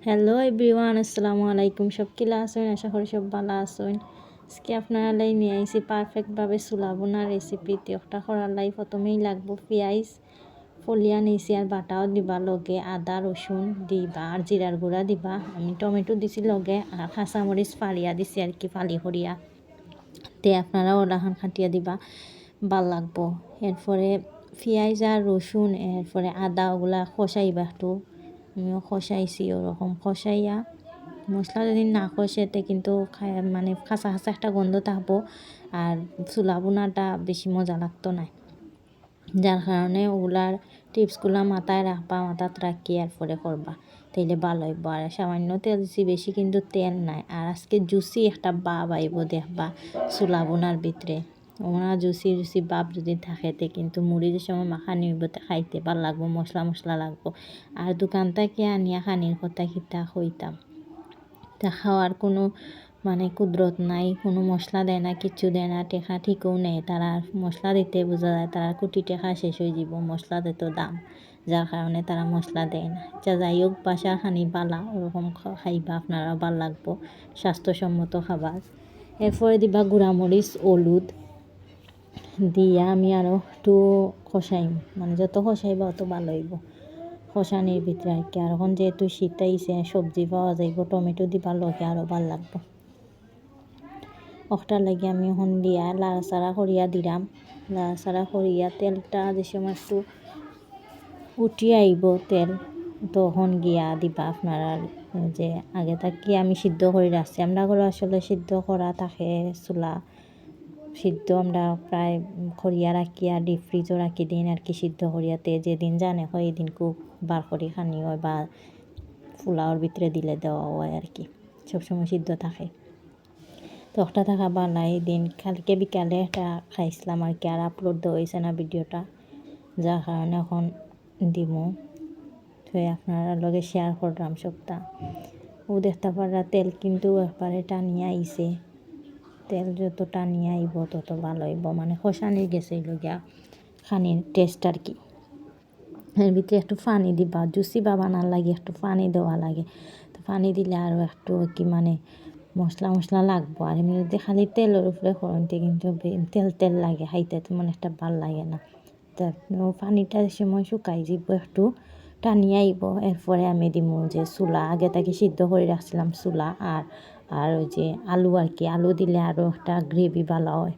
Hello everyone, আসসালামু আলাইকুম। সব কিলা আছেন? আশা করি সব ভালো আছেন। আজকে আপনারা লাই নিয়ে আইছি পারফেক্টভাবে চুলা বোনা রেসিপি। একটা করার লাই প্রথমেই লাগবো পেঁয়াজ ফলিয়া নিয়েছি আর বাটাও দিবা, লগে আদা রসুন দিবা আর জিরার গুঁড়া দিবা। আমি টমেটো দিছি লগে আর কাঁচামরিচ ফালিয়া দিছি আর কি, ফালি করিয়া তে আপনারা ওলাখান খাটিয়া দিবা, ভাল লাগবো। এরপরে পেঁয়াজ আর রসুন এরপরে আদা ওগুলা কষাইবা একটু। আমিও কষাইছি, ওরকম কষাইয়া মশলা যদি না কষেতে কিন্তু মানে খাঁচা খাঁচা একটা গন্ধ থাকবো আর চুলা বোনাটা বেশি মজা লাগতো না। যার কারণে ওগুলার টিপসগুলো মাথায় রাখবা, মাথাত রাখি এরপরে করবা, তাইলে ভালো হইব। আর সামান্য তেল দিছি, বেশি কিন্তু তেল নাই। আর আজকে জুসি একটা বাপ আইব দেখবা চুলা বোনার ভিতরে। ওনা জুসি জুসি বাপ যদি থাকেতে কিন্তু মুড়ি যে সময় মাখানি হইব খাইতে ভাল লাগবো, মশলা মশলা লাগবো। আর দোকান থেকে আনিয়া খানির কথা খিতা হইতাম, তা খাওয়ার কোনো মানে কুদরত নাই, কোনো মশলা দেয় না, কিচ্ছু দেয় না, টেকা ঠিকও নেই। তারা মশলা দিতে বোঝা যায় তারা কোটি টেকা শেষ হয়ে যাব, মশলা দিত দাম, যার কারণে তারা মশলা দেয় না। যা যাই হোক, বাসা খানি বালা, ওরকম খাইবা, আপনারা ভাল লাগবো, স্বাস্থ্যসম্মত খাবার। এরপরে দিবা গুঁড়ামরিচ হলুদ দিয়া আমি আরও একটু কষাইম, মানে যত কষাইবা অত ভালো হইব কষানির ভিতরে আর কি। আর এখন যেহেতু শীত আইছে, সবজি পাওয়া যাইব, টমেটো দিবার লগে আরও ভাল লাগবো। ওটার লাগে আমি এখন দিয়া লাড়াচাড়া করিয়া দিলাম। লাড়াচাড়া করিয়া তেলটা যে সময় একটু উঠিয়ে আইব তেল, তখন গিয়া দিবা আপনারা যে আগে থাকি আমি সিদ্ধ করে রাখছি। আমরা ঘরে আসলে সিদ্ধ করা থাকে চুলা, সিদ্ধ আমরা প্রায় করিয়া রাখিয়া ডিপ ফ্রিজও রাখি দিন আর কি, সিদ্ধ করিয়াতে যেদিন জানে হয় এই দিন খুব বার করি খানি হয় বা পোলাওর ভিতরে দিলে দেওয়া হয় আর কি, সবসময় সিদ্ধ থাকে। তো একটা থাকা বালাই দিন কালকে বিকালে একটা খাইছিলাম আর কি, আর আপলোড দেওয়া হয়েছে না ভিডিওটা, যার কারণে এখন দিমু, তো আপনারা লগে শেয়ার করলাম সবটা। ও দেখতে পারা তেল কিন্তু একবারে টানিয়ে আইছে, তেল যত টানিয়ে আইব তত ভালো হইব, মানে খসানি গেছে লগিয়া খানির টেস্ট আর কি। এর ভিতরে একটু পানি দিবা, জুসি বা বানার লাগে একটু পানি দেওয়া লাগে, তো পানি দিলে আরও একটু কি মানে মশলা মশলা লাগবো। আর এমনি যদি খালি তেলের উপরে করতে কিন্তু তেল তেল লাগে, খাইতে তেমন একটা ভাল লাগে না। তো পানিটা সময় শুকাই যাব, একটু টানিয়ে আইব। এরপরে আমি দিমু যে চুলা আগে থেকে সিদ্ধ করে রাখছিলাম চুলা, আর আর ওই যে আলু আর কি, আলু দিলে আরও একটা গ্রেভি ভালো হয়,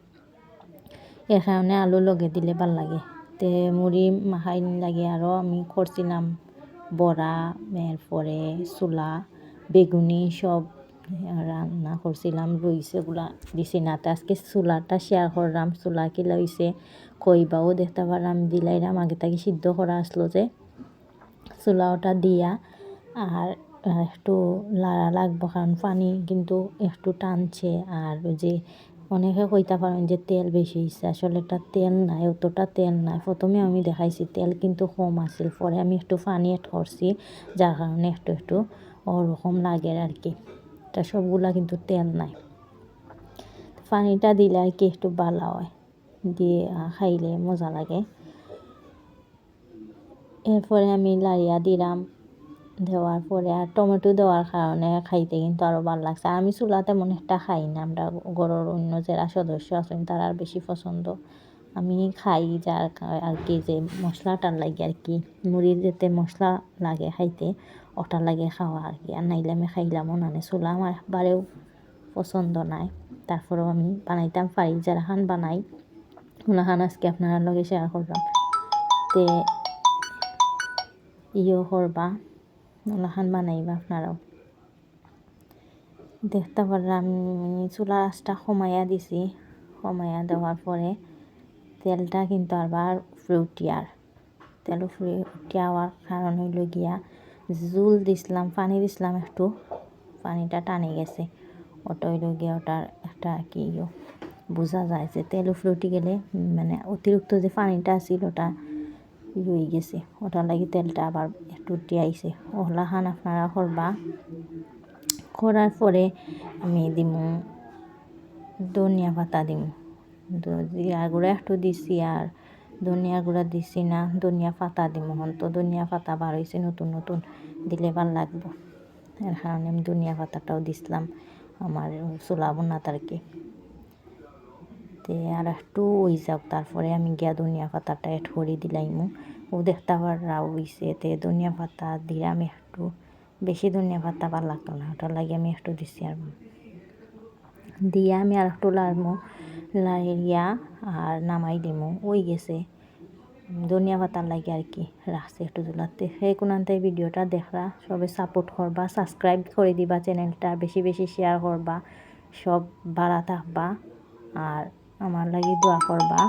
এর কারণে আলু লগে দিলে ভাল লাগে। তে মুড়ি মাখাই লাগে আরও আমি করছিলাম বড়া, এরপরে চুলা বেগুনি সব রান্না করছিলাম, রইছে ওগুলা দিছি না। তো আজকে চুলাটা শেয়ার করলাম, চুলা কিলা হইছে কইবাও দেখতে পারলাম, দিলাইরাম আগে থেকে সিদ্ধ করা আসলো যে চুলা, ওটা দিয়া আর একটু লাড়া লাগবো, কারণ পানি কিন্তু একটু টানছে। আর যে অনেকে কইতে পারেন যে তেল বেশি হয়েছে, আসলে এটা তেল নাই, অতটা তেল নাই। প্রথমে আমি দেখাইছি তেল কিন্তু কম আছিল, পরে আমি একটু পানি এড করছি, যার কারণে একটু একটু ওরকম লাগে আর কি। এটা সবগুলা কিন্তু তেল নাই, পানিটা দিলে আর কি একটু ভালো হয়, দিয়ে খাইলে মজা লাগে। এরপরে আমি লাড়িয়া দিলাম, দেওয়ার পরে আর টমেটো দেওয়ার কারণে খাইতে কিন্তু আরও ভালো লাগছে। আর আমি চুলা তেমন একটা খাই না, আমরা ঘরের অন্য যারা সদস্য আছেন তারা আর বেশি পছন্দ, আমি খাই যার আর কি যে মশলাটার লাগে আর কি, মুড়ির যেতে মশলা লাগে খাইতে ওটার লাগে খাওয়া আর কি। আর নাইলে আমি খাইলামও না, চুলা আমার একবারেও পছন্দ নাই। তারপরেও আমি বানাইতাম পারি, যারা খান বানাই ওলা খান আজকে আপনারা লগে শেয়ার করলাম। তে করবা, ওলাখান বানাইবা আপনারাও। দেখতে পারলাম আমি চুলা আঁচটা কমাইয়া দিছি, কমাইয়া দেওয়ার পরে তেলটা কিন্তু আবার উঠিয়ার, তেল উঠিয়াওয়ার কারণ হইল গিয়া জুল দিছিলাম, পানি দিছিলাম একটু, পানিটা টানে গেছে, ওটা হইল গিয়া ওটার একটা কি বোঝা যায় যে তেল উঠে গেলে মানে অতিরিক্ত যে পানিটা আছিল ওটা হয়ে গেছে, ওটার লাগে তেলটা আবার একটু উঠে আইছে। ওগুলা খান আপনারা করবা। করার পরে আমি দিমু ধনিয়া পাতা, দিমু জিরা গুঁড়া একটু দিছি, আর ধনিয়া গুঁড়া দিছি না, ধনিয়া পাতা দিমু। হন তো ধনিয়া পাতা বার হয়েছে নতুন নতুন, দিলে ভাল লাগবো। এর কারণে আমি ধনিয়া পাতাটাও দিছিলাম আমার চুলা বোনাত আর কি। তে আর একটু ওই যাক তারপরে আমি গিয়া ধনিয়া পাতাটা এড করে দিলাইমু। ও দেখতে আবার রাও হইছে, তে ধনিয়া পাতা দিয়ে আমি একটু বেশি ধনিয়া পাতা ভালো লাগতো না, ওটার লাগে আমি একটু দিছি। আর দিয়ে আমি আর একটু লাড়মু, লাড়িয়া আর নামাই দিমু। ওই গেছে ধনিয়া পাতার লাগে আর কি রাখছি একটু জুলাতে। সেই কোনান্তে ভিডিওটা দেখরা সবে সাপোর্ট করবা, সাবস্ক্রাইব করে দিবা চ্যানেলটা, বেশি বেশি শেয়ার করবা, সব ভালো থাকবা আর আমার লাগি দোয়া করবা।